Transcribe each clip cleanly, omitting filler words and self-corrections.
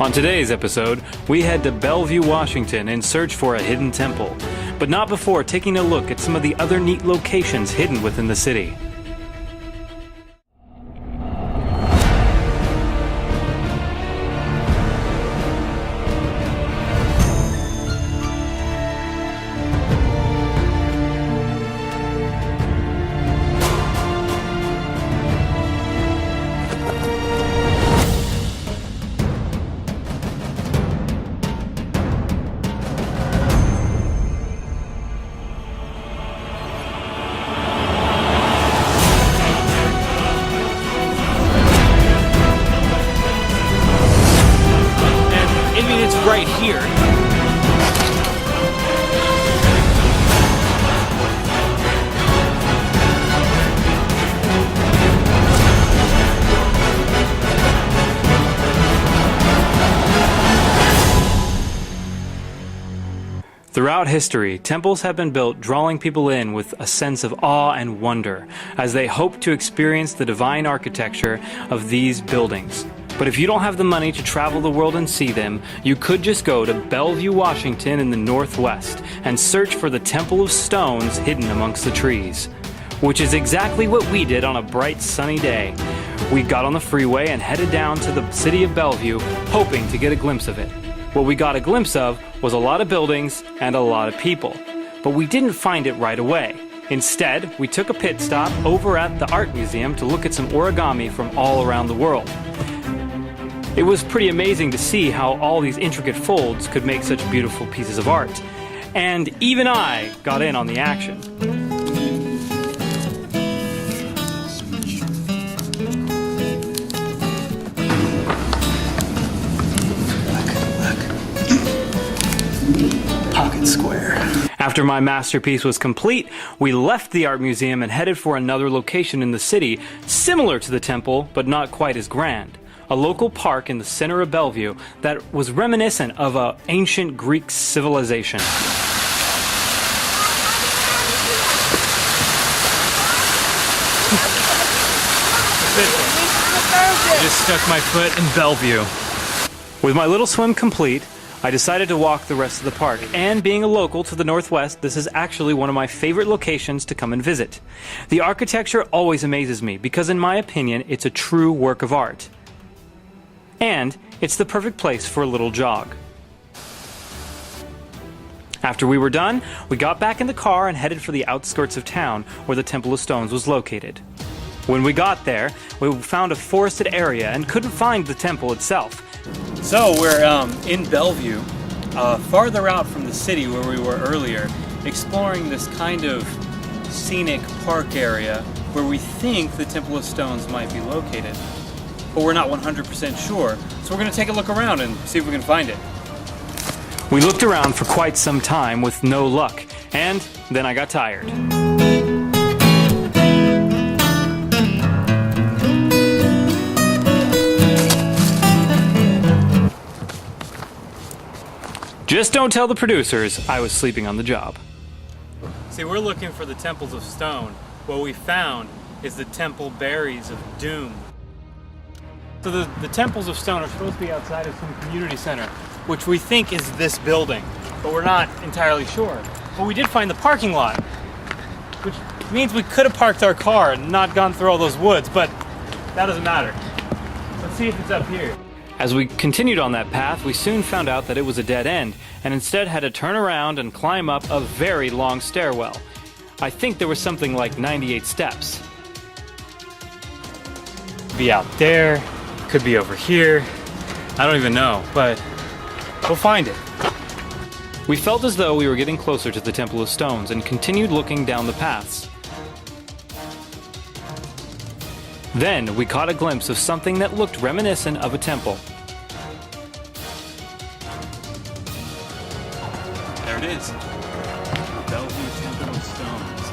On today's episode, we head to Bellevue, Washington in search for a hidden temple, but not before taking a look at some of the other neat locations hidden within the city. Right here. Throughout history, temples have been built drawing people in with a sense of awe and wonder as they hope to experience the divine architecture of these buildings. But if you don't have the money to travel the world and see them, you could just go to Bellevue, Washington in the Northwest and search for the Temple of Stones hidden amongst the trees. Which is exactly what we did on a bright sunny day. We got on the freeway and headed down to the city of Bellevue, hoping to get a glimpse of it. What we got a glimpse of was a lot of buildings and a lot of people. But we didn't find it right away. Instead, we took a pit stop over at the art museum to look at some origami from all around the world. It was pretty amazing to see how all these intricate folds could make such beautiful pieces of art. And even I got in on the action. Look. Pocket square. After my masterpiece was complete, we left the art museum and headed for another location in the city, similar to the temple, but not quite as grand. A local park in the center of Bellevue that was reminiscent of an ancient Greek civilization. I just stuck my foot in Bellevue. With my little swim complete, I decided to walk the rest of the park, and being a local to the Northwest, this is actually one of my favorite locations to come and visit. The architecture always amazes me because in my opinion, it's a true work of art. And it's the perfect place for a little jog. After we were done, we got back in the car and headed for the outskirts of town where the Temple of Stones was located. When we got there, we found a forested area and couldn't find the temple itself. So we're in Bellevue, farther out from the city where we were earlier, exploring this kind of scenic park area where we think the Temple of Stones might be located. But we're not 100% sure, so we're going to take a look around and see if we can find it. We looked around for quite some time with no luck, and then I got tired. Just don't tell the producers I was sleeping on the job. See, we're looking for the Temples of Stone. What we found is the Temple Berries of Doom. So the Temples of Stone are supposed to be outside of some community center, which we think is this building, but we're not entirely sure. But we did find the parking lot, which means we could have parked our car and not gone through all those woods, but that doesn't matter. Let's see if it's up here. As we continued on that path, we soon found out that it was a dead end, and instead had to turn around and climb up a very long stairwell. I think there was something like 98 steps. Be out there. Could be over here. I don't even know, but we'll find it. We felt as though we were getting closer to the Temple of Stones and continued looking down the paths. Then we caught a glimpse of something that looked reminiscent of a temple. There it is. Bellevue Temple of Stones.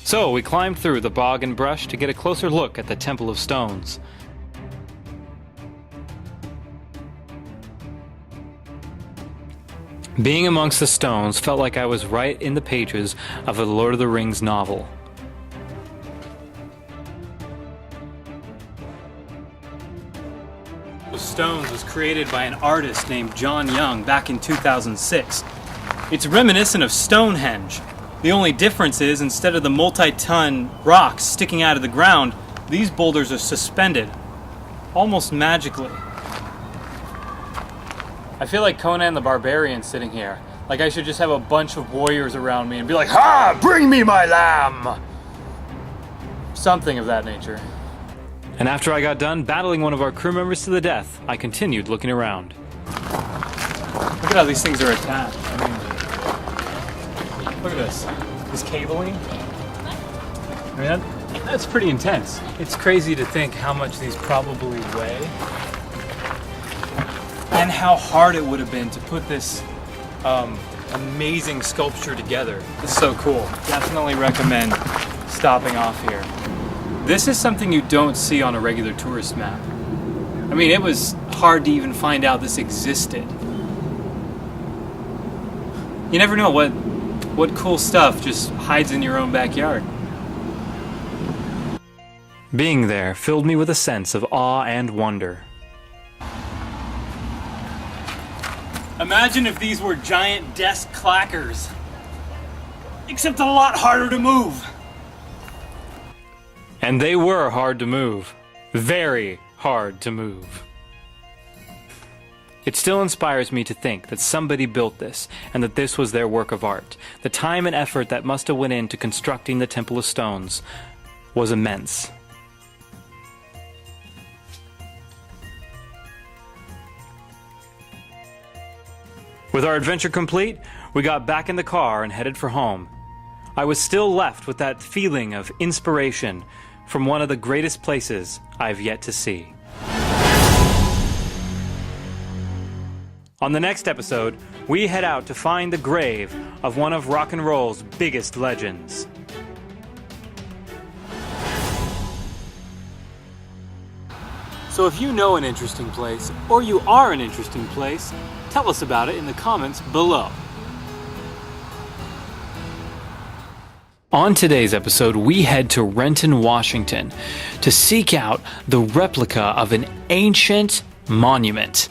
So we climbed through the bog and brush to get a closer look at the Temple of Stones. Being amongst the stones felt like I was right in the pages of a Lord of the Rings novel. of Stones was created by an artist named John Young back in 2006. It's reminiscent of Stonehenge. The only difference is, instead of the multi-ton rocks sticking out of the ground, these boulders are suspended, almost magically. I feel like Conan the Barbarian sitting here. Like I should just have a bunch of warriors around me and be like, "Ha! Bring me my lamb!" Something of that nature. And after I got done battling one of our crew members to the death, I continued looking around. Look at how these things are attached. I mean, look at this. This cabling. I mean, that's pretty intense. It's crazy to think how much these probably weigh. And how hard it would have been to put this amazing sculpture together. This is so cool. Definitely recommend stopping off here. This is something you don't see on a regular tourist map. I mean, it was hard to even find out this existed. You never know what cool stuff just hides in your own backyard. Being there filled me with a sense of awe and wonder. Imagine if these were giant desk clackers, except a lot harder to move. And they were hard to move. Very hard to move. It still inspires me to think that somebody built this and that this was their work of art. The time and effort that must have went into constructing the Temple of Stones was immense. With our adventure complete, we got back in the car and headed for home. I was still left with that feeling of inspiration from one of the greatest places I've yet to see. On the next episode, we head out to find the grave of one of rock and roll's biggest legends. So if you know an interesting place, or you are an interesting place, tell us about it in the comments below. On today's episode, we head to Renton, Washington to seek out the replica of an ancient monument.